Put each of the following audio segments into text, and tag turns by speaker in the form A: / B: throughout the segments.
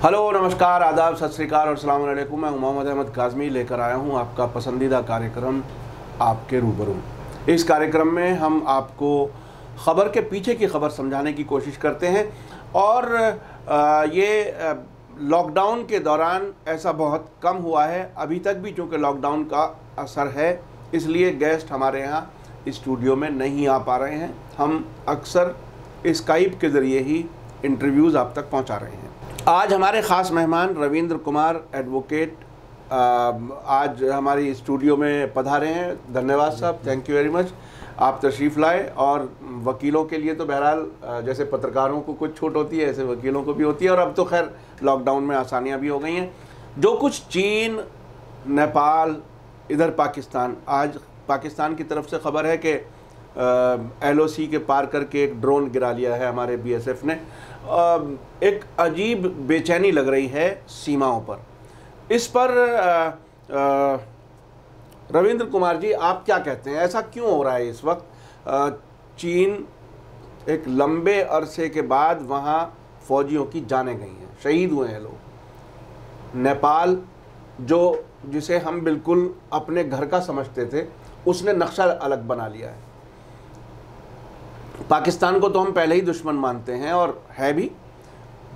A: Hello, नमस्कार, आदाब, सत श्री अकाल और अस्सलाम वालेकुम। मैं मोहम्मद अहमद काज़मी लेकर आया हूं आपका पसंदीदा कार्यक्रम आपके रूबरू। इस कार्यक्रम में हम आपको ख़बर के पीछे की ख़बर समझाने की कोशिश करते हैं और ये लॉकडाउन के दौरान ऐसा बहुत कम हुआ है। अभी तक भी चूँकि लॉकडाउन का असर है, इसलिए गेस्ट हमारे यहाँ स्टूडियो में नहीं आ पा रहे हैं। हम अक्सर स्काइप के ज़रिए ही इंटरव्यूज़ आप तक पहुँचा रहे हैं। आज हमारे ख़ास मेहमान रविंद्र कुमार एडवोकेट आज हमारी स्टूडियो में पधारे हैं। धन्यवाद साहब, थैंक यू वेरी मच, आप तशरीफ़ लाए। और वकीलों के लिए तो बहरहाल जैसे पत्रकारों को कुछ छूट होती है, ऐसे वकीलों को भी होती है। और अब तो खैर लॉकडाउन में आसानियाँ भी हो गई हैं। जो कुछ चीन, नेपाल, इधर पाकिस्तान, आज पाकिस्तान की तरफ से ख़बर है कि LOC के पार करके एक ड्रोन गिरा लिया है हमारे BSF ने। एक अजीब बेचैनी लग रही है सीमाओं पर। इस पर रविंद्र कुमार जी, आप क्या कहते हैं, ऐसा क्यों हो रहा है इस वक्त? चीन एक लंबे अरसे के बाद वहाँ फौजियों की जानें गई हैं, शहीद हुए हैं लोग। नेपाल जिसे हम बिल्कुल अपने घर का समझते थे, उसने नक्शा अलग बना लिया है। पाकिस्तान को तो हम पहले ही दुश्मन मानते हैं और है भी।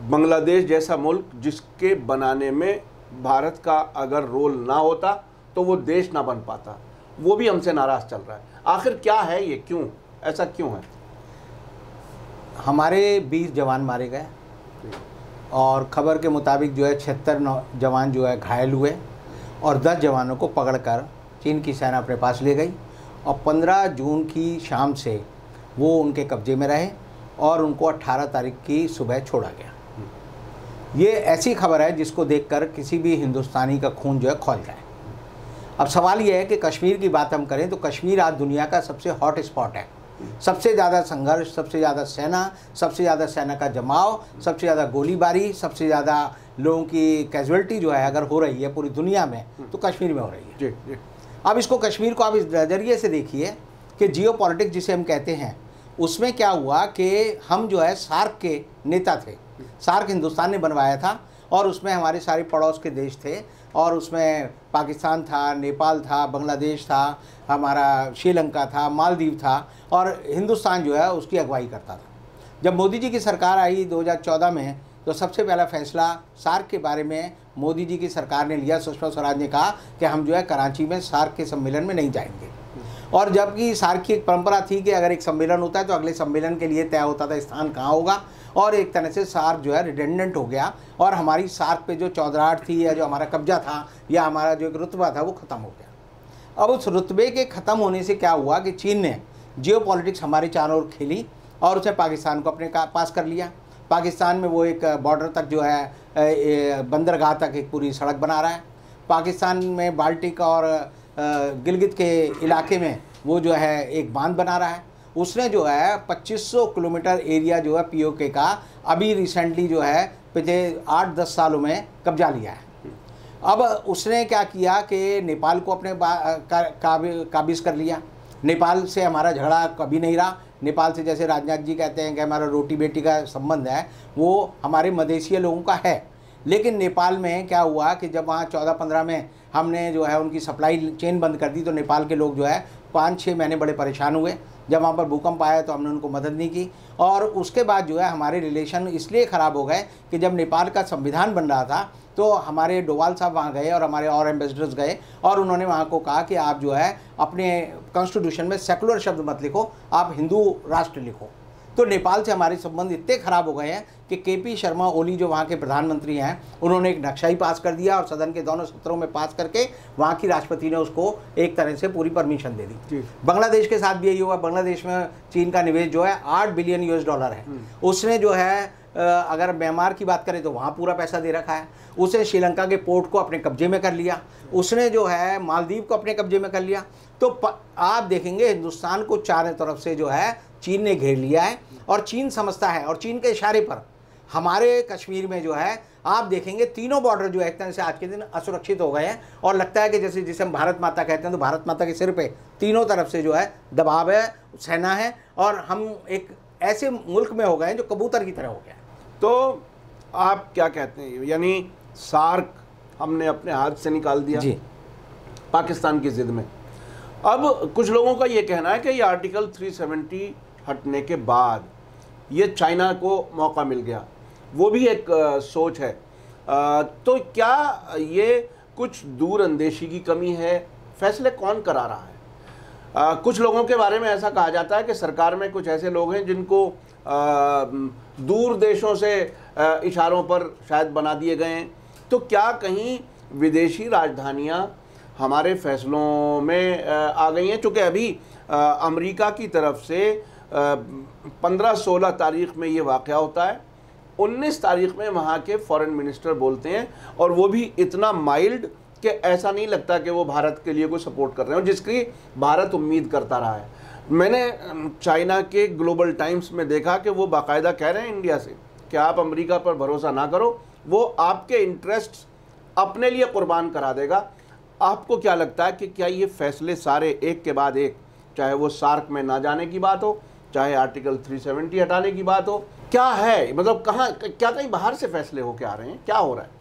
A: बांग्लादेश जैसा मुल्क जिसके बनाने में भारत का अगर रोल ना होता तो वो देश ना बन पाता, वो भी हमसे नाराज़ चल रहा है। आखिर क्या है ये, क्यों ऐसा क्यों है?
B: हमारे 20 जवान मारे गए और ख़बर के मुताबिक जो है 76 जवान जो है घायल हुए और 10 जवानों को पकड़कर चीन की सेना अपने पास ले गई और 15 जून की शाम से वो उनके कब्जे में रहे और उनको 18 तारीख की सुबह छोड़ा गया। ये ऐसी खबर है जिसको देखकर किसी भी हिंदुस्तानी का खून जो है खौल जाए। अब सवाल ये है कि कश्मीर की बात हम करें तो कश्मीर आज दुनिया का सबसे हॉट स्पॉट है। सबसे ज़्यादा संघर्ष, सबसे ज़्यादा सेना, सबसे ज़्यादा सेना का जमाव, सबसे ज़्यादा गोलीबारी, सबसे ज़्यादा लोगों की कैजुअल्टी जो है अगर हो रही है पूरी दुनिया में तो कश्मीर में हो रही है।
A: जी।
B: अब इसको कश्मीर को आप इस नज़रिए से देखिए कि जियो पॉलिटिक्स जिसे हम कहते हैं, उसमें क्या हुआ कि हम जो है सार्क के नेता थे। सार्क हिंदुस्तान ने बनवाया था और उसमें हमारे सारे पड़ोस के देश थे और उसमें पाकिस्तान था, नेपाल था, बांग्लादेश था, हमारा श्रीलंका था, मालदीव था और हिंदुस्तान जो है उसकी अगुवाई करता था। जब मोदी जी की सरकार आई 2014 में तो सबसे पहला फैसला सार्क के बारे में मोदी जी की सरकार ने लिया। सुषमा स्वराज ने कहा कि हम जो है कराची में सार्क के सम्मेलन में नहीं जाएंगे। और जबकि सार्क की एक परंपरा थी कि अगर एक सम्मेलन होता है तो अगले सम्मेलन के लिए तय होता था स्थान कहाँ होगा, और एक तरह से सार्क जो है रिडेंडेंट हो गया और हमारी सार्क पे जो चौधराहट थी या जो हमारा कब्जा था या हमारा जो एक रुतबा था वो ख़त्म हो गया। अब उस रुतबे के ख़त्म होने से क्या हुआ कि चीन ने जियो पॉलिटिक्स हमारे चारों ओर खेली और उसने पाकिस्तान को अपने पास कर लिया। पाकिस्तान में वो एक बॉर्डर तक जो है बंदरगाह तक एक पूरी सड़क बना रहा है। पाकिस्तान में बाल्टिक और गिलगित के इलाके में वो जो है एक बांध बना रहा है। उसने जो है 2500 किलोमीटर एरिया जो है POK का अभी रिसेंटली जो है पिछले 8-10 सालों में कब्जा लिया है। अब उसने क्या किया कि नेपाल को अपने काबिज कर लिया। नेपाल से हमारा झगड़ा कभी नहीं रहा। नेपाल से जैसे राजनाथ जी कहते हैं कि हमारा रोटी बेटी का संबंध है, वो हमारे मधेसीय लोगों का है। लेकिन नेपाल में क्या हुआ कि जब वहाँ 14-15 में हमने जो है उनकी सप्लाई चेन बंद कर दी तो नेपाल के लोग जो है 5-6 महीने बड़े परेशान हुए। जब वहाँ पर भूकंप आया तो हमने उनको मदद नहीं की और उसके बाद जो है हमारे रिलेशन इसलिए ख़राब हो गए कि जब नेपाल का संविधान बन रहा था तो हमारे डोवाल साहब वहाँ गए और हमारे और एम्बेसडर्स गए और उन्होंने वहाँ को कहा कि आप जो है अपने कॉन्स्टिट्यूशन में सेकुलर शब्द मत लिखो, आप हिंदू राष्ट्र लिखो। तो नेपाल से हमारे संबंध इतने ख़राब हो गए हैं कि KP शर्मा ओली जो वहाँ के प्रधानमंत्री हैं, उन्होंने एक नक्शा ही पास कर दिया और सदन के दोनों सत्रों में पास करके वहाँ की राष्ट्रपति ने उसको एक तरह से पूरी परमिशन दे दी। बांग्लादेश के साथ भी यही हुआ। बांग्लादेश में चीन का निवेश जो है $8 बिलियन है। उसने जो है अगर म्यांमार की बात करें तो वहाँ पूरा पैसा दे रखा है। उसने श्रीलंका के पोर्ट को अपने कब्जे में कर लिया। उसने जो है मालदीव को अपने कब्जे में कर लिया। तो आप देखेंगे हिंदुस्तान को चारों तरफ से जो है चीन ने घेर लिया है और चीन समझता है और चीन के इशारे पर हमारे कश्मीर में जो है आप देखेंगे तीनों बॉर्डर जो है एक तरह से आज के दिन असुरक्षित हो गए हैं और लगता है कि जैसे जिसे हम भारत माता कहते हैं तो भारत माता के सिर पे तीनों तरफ से जो है दबाव है, सेना है और हम एक ऐसे मुल्क में हो गए हैं जो कबूतर की तरह हो गया है।
A: तो आप क्या कहते हैं, यानी सार्क हमने अपने हाथ से निकाल दिया
B: जी।
A: पाकिस्तान की जिद में। अब कुछ लोगों का ये कहना है कि ये आर्टिकल 370 हटने के बाद ये चाइना को मौका मिल गया, वो भी एक सोच है। तो क्या ये कुछ दूर अंदेशी की कमी है? फैसले कौन करा रहा है? कुछ लोगों के बारे में ऐसा कहा जाता है कि सरकार में कुछ ऐसे लोग हैं जिनको दूर देशों से इशारों पर शायद बना दिए गए हैं। तो क्या कहीं विदेशी राजधानियां हमारे फैसलों में आ गई हैं? चूँकि अभी अमेरिका की तरफ से 15-16 तारीख में ये वाक़या होता है, 19 तारीख में वहाँ के फॉरेन मिनिस्टर बोलते हैं, और वो भी इतना माइल्ड कि ऐसा नहीं लगता कि वो भारत के लिए कोई सपोर्ट कर रहे हो, जिसकी भारत उम्मीद करता रहा है। मैंने चाइना के ग्लोबल टाइम्स में देखा कि वो बाकायदा कह रहे हैं इंडिया से कि आप अमेरिका पर भरोसा ना करो, वो आपके इंटरेस्ट अपने लिए कुर्बान करा देगा। आपको क्या लगता है कि क्या ये फैसले सारे एक के बाद एक, चाहे वो सार्क में ना जाने की बात हो, चाहे आर्टिकल 370 हटाने की बात हो, क्या है, मतलब कहाँ, क्या कहीं बाहर से फैसले होके आ रहे हैं, क्या हो रहा है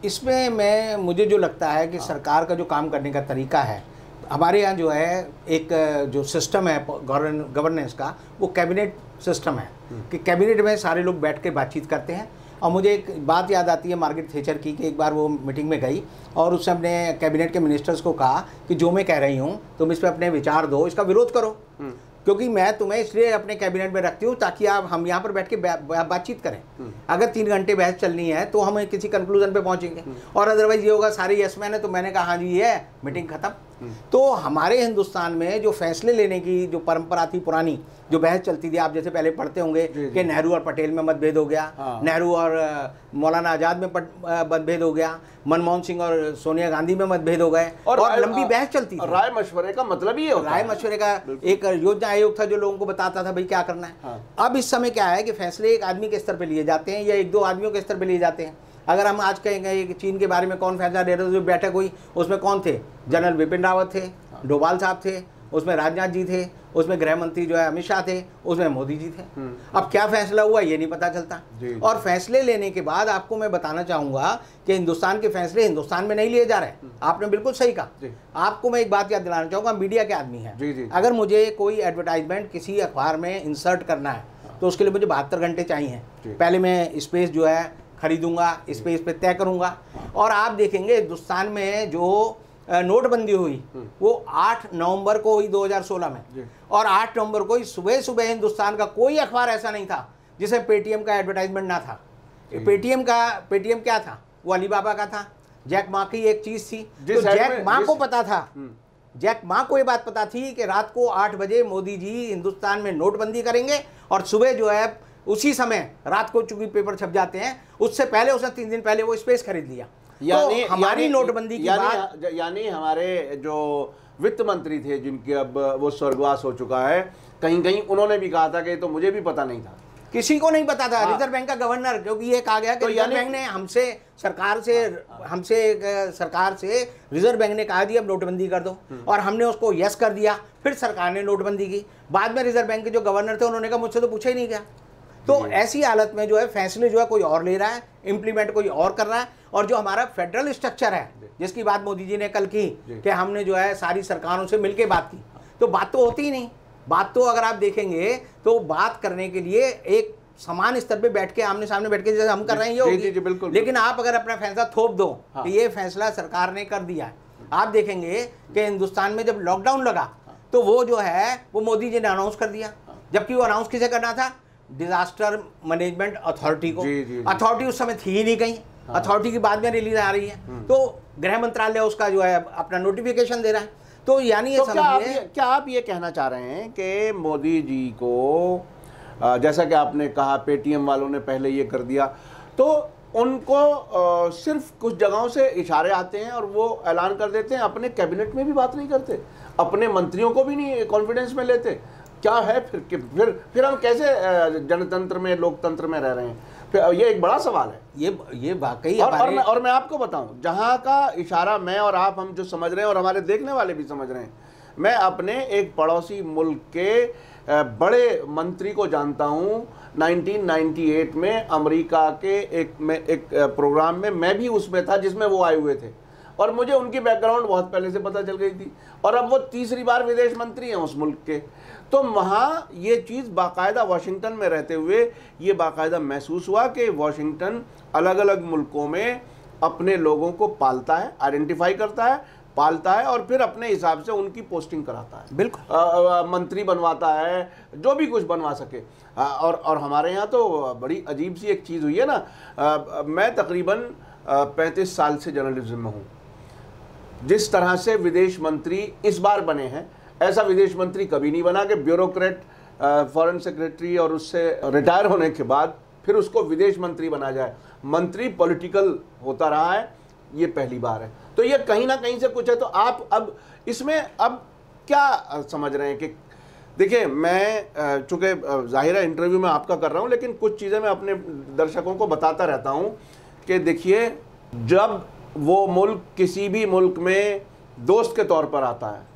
B: इसमें? मुझे जो लगता है कि सरकार का जो काम करने का तरीका है, हमारे यहाँ जो है एक जो सिस्टम है गवर्नेंस का, वो कैबिनेट सिस्टम है कि कैबिनेट में सारे लोग बैठ के बातचीत करते हैं। और मुझे एक बात याद आती है मार्गरेट थैचर की, कि एक बार वो मीटिंग में गई और उसने अपने कैबिनेट के मिनिस्टर्स को कहा कि जो मैं कह रही हूँ तुम इस पर अपने विचार दो, इसका विरोध करो, क्योंकि मैं तुम्हें इसलिए अपने कैबिनेट में रखती हूँ ताकि हम यहाँ पर बैठ के बातचीत करें। अगर 3 घंटे बहस चलनी है तो हम किसी कंक्लूजन पे पहुँचेंगे, और अदरवाइज ये होगा सारे यस मैन है, तो मैंने कहा हाँ जी ये है, मीटिंग खत्म। तो हमारे हिंदुस्तान में जो फैसले लेने की जो परंपरा थी पुरानी, जो बहस चलती थी, आप जैसे पहले पढ़ते होंगे कि नेहरू और पटेल में मतभेद हो गया, नेहरू और मौलाना आज़ाद में मतभेद हो गया, मनमोहन सिंह और सोनिया गांधी में मतभेद हो गए, और लंबी बहस चलती थी।
A: राय मशवरे का मतलब ही है,
B: राय मशवरे का एक योजना आयोग था जो लोगों को बताता था भाई क्या करना है। अब इस समय क्या है कि फैसले एक आदमी के स्तर पर लिए जाते हैं या 1-2 आदमियों के स्तर पर लिए जाते हैं। अगर हम आज कहेंगे कि चीन के बारे में कौन फैसला दे रहे थे, जो बैठक हुई उसमें कौन थे? जनरल बिपिन रावत थे, डोभाल साहब थे, उसमें राजनाथ जी थे, उसमें गृह मंत्री जो है अमित शाह थे, उसमें मोदी जी थे। अब क्या फैसला हुआ ये नहीं पता चलता। और फैसले लेने के बाद आपको मैं बताना चाहूँगा कि हिंदुस्तान के फैसले हिंदुस्तान में नहीं लिए जा रहे। आपने बिल्कुल सही कहा। आपको मैं एक बात याद दिलाना चाहूँगा, मीडिया के आदमी है, अगर मुझे कोई एडवर्टाइजमेंट किसी अखबार में इंसर्ट करना है तो उसके लिए मुझे 72 घंटे चाहिए। पहले मैं स्पेस जो है खरीदूंगा, स्पेस पे तय करूंगा। और आप देखेंगे हिंदुस्तान में जो नोटबंदी हुई वो 8 नवंबर को हुई 2016 में, और 8 नवंबर को ही सुबह सुबह हिंदुस्तान का कोई अखबार ऐसा नहीं था जिसे पेटीएम का एडवर्टाइजमेंट ना था। पेटीएम क्या था? वो अलीबाबा का था, जैक मा की एक चीज थी। तो जैक मा को पता था, जैक मा को ये बात पता थी कि रात को 8 बजे मोदी जी हिंदुस्तान में नोटबंदी करेंगे, और सुबह जो है उसी समय रात को चूंकि पेपर छप जाते हैं, उससे पहले उसने 3 दिन पहले वो स्पेस खरीद लिया। यानी तो हमारी नोटबंदी की बात,
A: यानी हमारे जो वित्त मंत्री थे जिनके अब वो स्वर्गवास हो चुका है, कहीं कहीं उन्होंने भी कहा था कि तो मुझे भी पता नहीं था,
B: किसी को नहीं पता था। रिजर्व बैंक का गवर्नर, क्योंकि ये कहा गया कि रिजर्व बैंक ने सरकार से रिजर्व बैंक ने कहा जी अब नोटबंदी कर दो, और हमने उसको यस कर दिया। फिर सरकार ने नोटबंदी की। बाद में रिजर्व बैंक के जो गवर्नर थे उन्होंने कहा मुझसे तो पूछा ही नहीं गया। तो ऐसी हालत में जो है फैसले जो है कोई और ले रहा है, इंप्लीमेंट कोई और कर रहा है। और जो हमारा फेडरल स्ट्रक्चर है, जिसकी बात मोदी जी ने कल की कि हमने जो है सारी सरकारों से मिलकर बात की, तो बात तो होती ही नहीं। बात तो अगर आप देखेंगे तो बात करने के लिए एक समान स्तर पे बैठ के आमने सामने बैठ के जैसे हम कर रहे हैं ये होगी।
A: बिल्कुल।
B: लेकिन आप अगर अपना फैसला थोप दो कि ये फैसला सरकार ने कर दिया है, आप देखेंगे कि हिंदुस्तान में जब लॉकडाउन लगा तो वो जो है वो मोदी जी ने अनाउंस कर दिया, जबकि वो अनाउंस किसे करना था? डिजास्टर मैनेजमेंट अथॉरिटी को। अथॉरिटी उस समय थी ही नहीं कहीं, अथॉरिटी की बाद में रिलीज आ रही है, तो गृह मंत्रालय उसका जो है अपना नोटिफिकेशन दे रहा है। तो यानी ये
A: क्या आप ये कहना चाह रहे हैं कि मोदी जी को, जैसा कि आपने कहा पेटीएम वालों ने पहले ये कर दिया, तो उनको सिर्फ कुछ जगहों से इशारे आते हैं और वो ऐलान कर देते हैं, अपने कैबिनेट में भी बात नहीं करते, अपने मंत्रियों को भी नहीं कॉन्फिडेंस में लेते? क्या है फिर हम कैसे जनतंत्र में, लोकतंत्र में रह रहे हैं? फिर ये एक बड़ा सवाल है।
B: ये वाकई
A: और मैं आपको बताऊं, जहां का इशारा मैं और आप हम जो समझ रहे हैं और हमारे देखने वाले भी समझ रहे हैं, मैं अपने एक पड़ोसी मुल्क के बड़े मंत्री को जानता हूँ। 1998 में अमेरिका के एक प्रोग्राम में मैं भी उसमें था जिसमें वो आए हुए थे, और मुझे उनकी बैकग्राउंड बहुत पहले से पता चल गई थी, और अब वो तीसरी बार विदेश मंत्री हैं उस मुल्क के। तो वहाँ ये चीज़ बाकायदा वॉशिंगटन में रहते हुए ये बाकायदा महसूस हुआ कि वॉशिंगटन अलग अलग मुल्कों में अपने लोगों को पालता है, आइडेंटिफाई करता है, पालता है, और फिर अपने हिसाब से उनकी पोस्टिंग कराता है।
B: बिल्कुल
A: मंत्री बनवाता है, जो भी कुछ बनवा सके। और हमारे यहाँ तो बड़ी अजीब सी एक चीज़ हुई है ना। मैं तकरीबन 35 साल से जर्नलिज्म में हूँ। जिस तरह से विदेश मंत्री इस बार बने हैं, ऐसा विदेश मंत्री कभी नहीं बना कि ब्यूरोक्रेट फॉरेन सेक्रेटरी और उससे रिटायर होने के बाद फिर उसको विदेश मंत्री बना जाए। मंत्री पॉलिटिकल होता रहा है, ये पहली बार है। तो ये कहीं ना कहीं से कुछ है। तो आप अब इसमें अब क्या समझ रहे हैं कि देखिए, मैं चूँकि ज़ाहिर है इंटरव्यू में आपका कर रहा हूँ, लेकिन कुछ चीज़ें मैं अपने दर्शकों को बताता रहता हूँ कि देखिए, जब वो मुल्क किसी भी मुल्क में दोस्त के तौर पर आता है,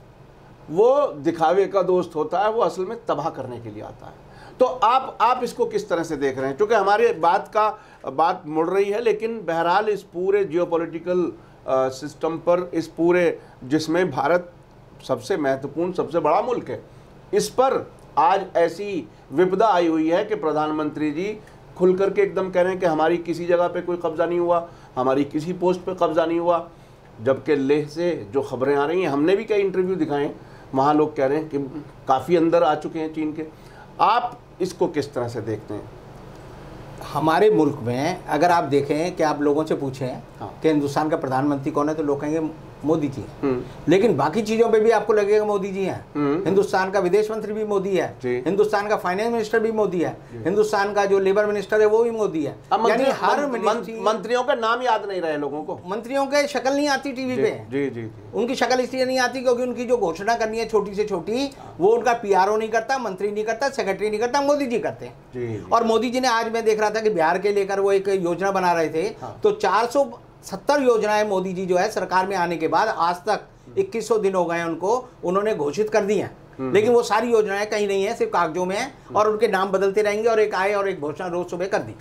A: वो दिखावे का दोस्त होता है, वो असल में तबाह करने के लिए आता है। तो आप इसको किस तरह से देख रहे हैं? क्योंकि हमारे बात मुड़ रही है, लेकिन बहरहाल इस पूरे जियोपॉलिटिकल सिस्टम पर, इस पूरे जिसमें भारत सबसे महत्वपूर्ण, सबसे बड़ा मुल्क है, इस पर आज ऐसी विपदा आई हुई है कि प्रधानमंत्री जी खुल करके एकदम कह रहे हैं कि हमारी किसी जगह पे कोई कब्ज़ा नहीं हुआ, हमारी किसी पोस्ट पे कब्ज़ा नहीं हुआ। जबकि लेह से जो खबरें आ रही हैं, हमने भी कई इंटरव्यू दिखाए, वहाँ लोग कह रहे हैं कि काफ़ी अंदर आ चुके हैं चीन के। आप इसको किस तरह से देखते हैं?
B: हमारे मुल्क में अगर आप देखें कि आप लोगों से पूछें कि हिंदुस्तान का प्रधानमंत्री कौन है, तो लोग कहेंगे मोदी जी हैं। लेकिन बाकी चीजों पे भी आपको लगेगा मोदी जी हैं। हिंदुस्तान का विदेश मंत्री भी मोदी है, हिंदुस्तान का फाइनेंस मिनिस्टर भी मोदी है, हिंदुस्तान का जो लेबर मिनिस्टर है वो भी मोदी है। यानी हर
A: मंत्रियों का नाम याद नहीं रहे लोगों को,
B: मंत्रियों के शक्ल नहीं आती टीवी पे।
A: जी जी,
B: उनकी शक्ल इसलिए नहीं आती क्योंकि उनकी जो घोषणा करनी है छोटी से छोटी, वो उनका पीआरओ नहीं करता, मंत्री नहीं करता, सेक्रेटरी नहीं करता, मोदी जी करते हैं। और मोदी जी ने, आज मैं देख रहा था कि बिहार के लेकर वो एक योजना बना रहे थे, तो 470 योजनाएं मोदी जी जो है सरकार में आने के बाद आज तक 2100 दिन हो गए हैं उनको, उन्होंने घोषित कर दी हैं। लेकिन वो सारी योजनाएं कहीं नहीं है, सिर्फ कागजों में है, और उनके नाम बदलते रहेंगे, और एक आए और एक घोषणा रोज सुबह कर दी।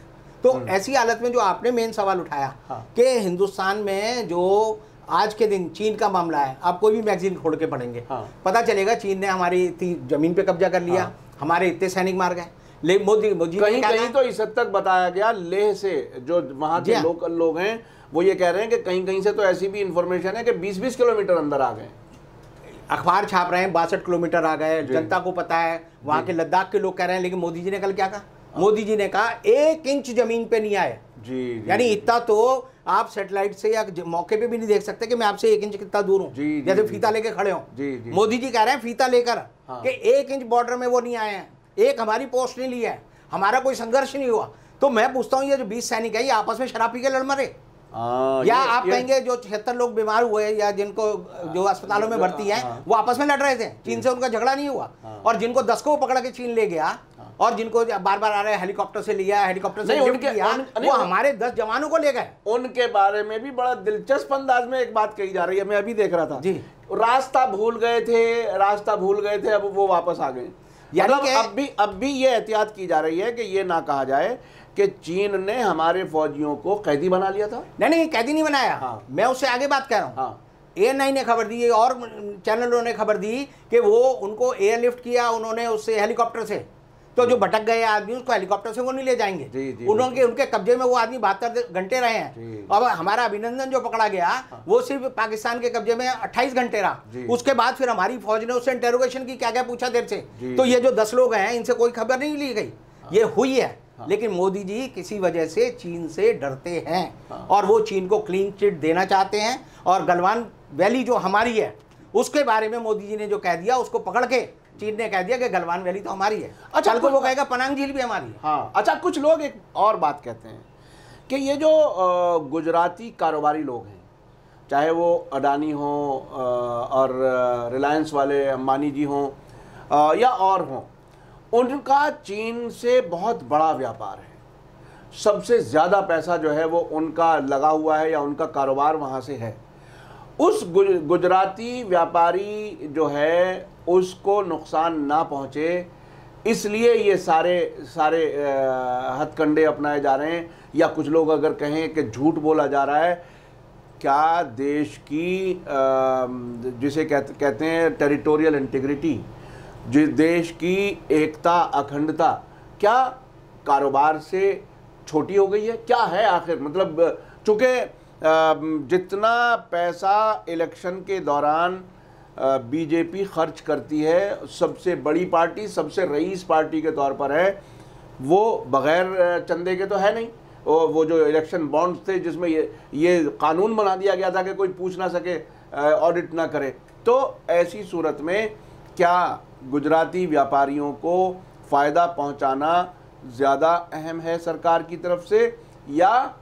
B: तो ऐसी हालत में जो आपने मेन सवाल उठाया कि हिंदुस्तान में जो आज के दिन चीन का मामला है, आप कोई भी मैगजीन खोल के पढ़ेंगे, पता चलेगा चीन ने हमारी जमीन पे कब्जा कर लिया, हमारे इतने सैनिक मार गए। मोदी
A: कहीं तो इस हद तक बताया गया, लेह से जो वहाँ के लोकल लोग हैं वो ये कह रहे हैं कि कहीं कहीं से तो ऐसी भी इंफॉर्मेशन है कि 20-20 किलोमीटर अंदर आ गए।
B: अखबार छाप रहे हैं 62 किलोमीटर आ गए, जनता को पता है। वहाँ के लद्दाख के लोग कह रहे हैं, लेकिन मोदी जी ने कल क्या कहा? मोदी जी ने कहा 1 इंच जमीन पे नहीं आए।
A: जी,
B: यानी इतना तो आप सैटेलाइट से या मौके पे भी नहीं देख सकते कि मैं आपसे 1 इंच कितना दूर हूँ, जैसे फीता लेके खड़े हो। मोदी जी कह रहे हैं फीता लेकर कि 1 इंच बॉर्डर में वो नहीं आए हैं, एक हमारी पोस्ट नहीं ली है, हमारा कोई संघर्ष नहीं हुआ। तो मैं पूछता हूँ, ये जो 20 सैनिक है, ये आपस में शराब पी के लड़ मरे? या आप कहेंगे जो 76 लोग बीमार हुए या जिनको जो अस्पतालों में भर्ती हैं, वो आपस में लड़ रहे थे, चीन से उनका झगड़ा नहीं हुआ। और जिनको 10 को पकड़ के चीन ले गया, और जिनको बार बार आ रहे हेलीकॉप्टर से लिया, हेलीकॉप्टर से वो हमारे 10 जवानों को ले गए।
A: उनके बारे में भी बड़ा दिलचस्प अंदाज में एक बात कही जा रही है, मैं अभी देख रहा था जी। रास्ता भूल गए थे, अब वो वापस आ गए। यानी अब भी ये एहतियात की जा रही है कि ये ना कहा जाए कि चीन ने हमारे फौजियों को कैदी बना लिया था।
B: नहीं, कैदी नहीं बनाया। मैं उससे आगे बात कर रहा हूँ। ANI ने खबर दी और चैनलों ने खबर दी कि वो उनको एयरलिफ्ट किया उन्होंने उससे, हेलीकॉप्टर से। तो जो भटक गए आदमी उसको हेलीकॉप्टर से वो नहीं ले जाएंगे। उनके कब्जे में वो आदमी 72 घंटे रहे हैं। अब हमारा अभिनंदन जो पकड़ा गया, वो सिर्फ पाकिस्तान के कब्जे में 28 घंटे रहा। उसके बाद फिर हमारी फौज ने उससे इंटेरोगेशन की, क्या क्या पूछा देर से। तो ये जो 10 लोग हैं, इनसे कोई खबर नहीं ली गई, ये हुई है। लेकिन मोदी जी किसी वजह से चीन से डरते हैं, और वो चीन को क्लीन चिट देना चाहते हैं। और गलवान वैली जो हमारी है, उसके बारे में मोदी जी ने जो कह दिया, उसको पकड़ के चीन ने कह दिया कि गलवान वैली तो हमारी है। अच्छा, को वो कहेगा पनांग झील भी हमारी है।
A: हाँ, अच्छा, कुछ लोग एक और बात कहते हैं कि ये जो गुजराती कारोबारी लोग हैं, चाहे वो अडानी हों और रिलायंस वाले अंबानी जी हों या और हों, उनका चीन से बहुत बड़ा व्यापार है। सबसे ज़्यादा पैसा जो है वो उनका लगा हुआ है या उनका कारोबार वहाँ से है। उस गुजराती व्यापारी जो है उसको नुकसान ना पहुँचे, इसलिए ये सारे हथकंडे अपनाए जा रहे हैं। या कुछ लोग अगर कहें कि झूठ बोला जा रहा है, क्या देश की जिसे कहते हैं टेरिटोरियल इंटीग्रिटी, जिस देश की एकता अखंडता, क्या कारोबार से छोटी हो गई है? क्या है आखिर? मतलब चूँकि जितना पैसा इलेक्शन के दौरान बीजेपी खर्च करती है, सबसे बड़ी पार्टी, सबसे रईस पार्टी के तौर पर है, वो बग़ैर चंदे के तो है नहीं। वो जो इलेक्शन बॉन्ड्स थे जिसमें ये कानून बना दिया गया था कि कोई पूछ ना सके, ऑडिट ना करे। तो ऐसी सूरत में क्या गुजराती व्यापारियों को फ़ायदा पहुंचाना ज़्यादा अहम है सरकार की तरफ से, या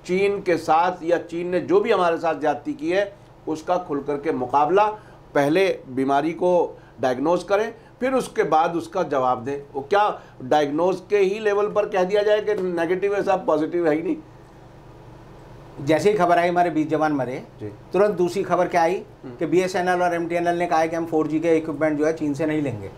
A: चीन के साथ, या चीन ने जो भी हमारे साथ ज़्यादती की है उसका खुल करके मुकाबला? पहले बीमारी को डायग्नोज करें, फिर उसके बाद उसका जवाब दें। वो क्या डायग्नोज के ही लेवल पर कह दिया जाए कि नेगेटिव है साहब, पॉजिटिव है ही नहीं?
B: जैसे ही खबर आई हमारे 20 जवान मरे, तुरंत दूसरी खबर क्या आई कि BSNL और MTNL ने कहा है कि हम 4G के इक्विपमेंट जो है चीन से नहीं लेंगे।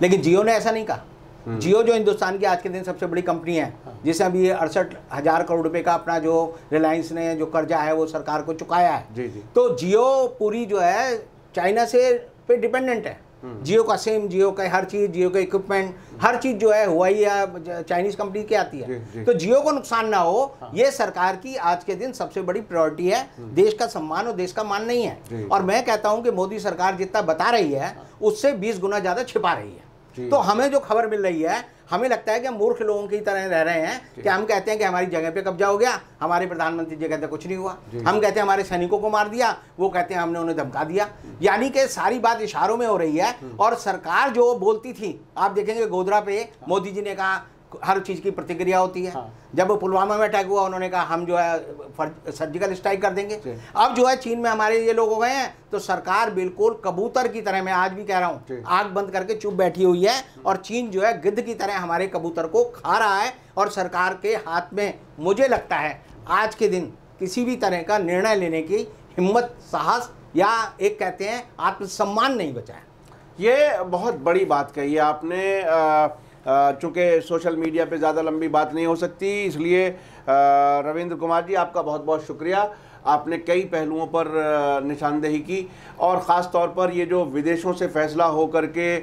B: लेकिन जियो ने ऐसा नहीं कहा। जियो जो हिंदुस्तान की आज के दिन सबसे बड़ी कंपनी है, जिसे अभी 68,000 करोड़ रुपए का अपना जो रिलायंस ने जो कर्जा है वो सरकार को चुकाया है, तो जियो पूरी जो है चाइना से पे डिपेंडेंट है। जियो का सिम, जियो का हर चीज़, जियो का इक्विपमेंट, हर चीज़ जो है हुआई या चाइनीज़ कंपनी की आती है। तो जियो को नुकसान ना हो, ये सरकार की आज के दिन सबसे बड़ी प्रायोरिटी है। देश का सम्मान और देश का मान नहीं है। और मैं कहता हूं कि मोदी सरकार जितना बता रही है उससे 20 गुना ज़्यादा छिपा रही है। तो हमें जो खबर मिल रही है, हमें लगता है कि हम मूर्ख लोगों की तरह रह रहे हैं कि हम कहते हैं कि हमारी जगह पे कब्जा हो गया, हमारे प्रधानमंत्री जी कहते हैं कुछ नहीं हुआ। हम कहते हैं हमारे सैनिकों को मार दिया, वो कहते हैं हमने उन्हें धमका दिया। यानी कि सारी बात इशारों में हो रही है। और सरकार जो बोलती थी, आप देखेंगे गोधरा पे मोदी जी ने कहा हर चीज़ की प्रतिक्रिया होती है। जब पुलवामा में अटैक हुआ उन्होंने कहा हम जो है सर्जिकल स्ट्राइक कर देंगे। अब जो है चीन में हमारे ये लोग हो गए हैं, तो सरकार बिल्कुल कबूतर की तरह, मैं आज भी कह रहा हूँ, आंख बंद करके चुप बैठी हुई है। और चीन जो है गिद्ध की तरह हमारे कबूतर को खा रहा है। और सरकार के हाथ में मुझे लगता है आज के दिन किसी भी तरह का निर्णय लेने की हिम्मत, साहस या एक कहते हैं आत्मसम्मान नहीं बचा है।
A: ये बहुत बड़ी बात कही है आपने। चूँकि सोशल मीडिया पे ज़्यादा लंबी बात नहीं हो सकती, इसलिए रविंद्र कुमार जी आपका बहुत बहुत शुक्रिया। आपने कई पहलुओं पर निशानदेही की, और ख़ास तौर पर ये जो विदेशों से फ़ैसला हो करके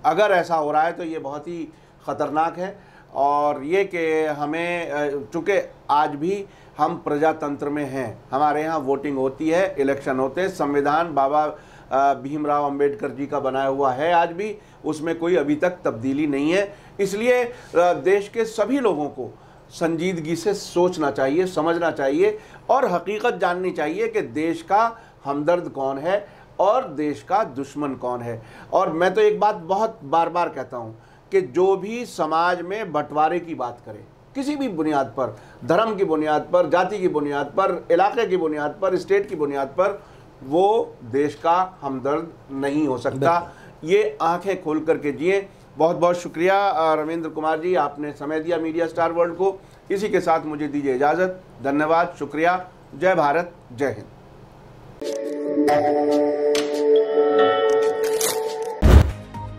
A: अगर ऐसा हो रहा है तो ये बहुत ही ख़तरनाक है। और ये कि हमें, चूँकि आज भी हम प्रजातंत्र में हैं, हमारे यहाँ वोटिंग होती है, इलेक्शन होते हैं, संविधान बाबा भीमराव अंबेडकर जी का बनाया हुआ है आज भी, उसमें कोई अभी तक तब्दीली नहीं है। इसलिए देश के सभी लोगों को संजीदगी से सोचना चाहिए, समझना चाहिए और हकीकत जाननी चाहिए कि देश का हमदर्द कौन है और देश का दुश्मन कौन है। और मैं तो एक बात बहुत बार बार कहता हूँ कि जो भी समाज में बंटवारे की बात करे, किसी भी बुनियाद पर, धर्म की बुनियाद पर, जाति की बुनियाद पर, इलाके की बुनियाद पर, स्टेट की बुनियाद पर, वो देश का हमदर्द नहीं हो सकता। ये आंखें खोल करके जिए। बहुत बहुत शुक्रिया रविंद्र कुमार जी, आपने समय दिया मीडिया स्टार वर्ल्ड को। इसी के साथ मुझे दीजिए इजाज़त। धन्यवाद, शुक्रिया। जय भारत, जय हिंद।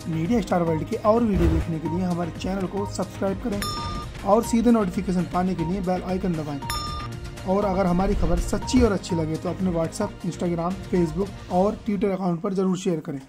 C: मीडिया स्टार वर्ल्ड के और वीडियो देखने के लिए हमारे चैनल को सब्सक्राइब करें और सीधे नोटिफिकेशन पाने के लिए बेल आइकन दबाएं। और अगर हमारी खबर सच्ची और अच्छी लगे तो अपने व्हाट्सएप, इंस्टाग्राम, फेसबुक और ट्विटर अकाउंट पर ज़रूर शेयर करें।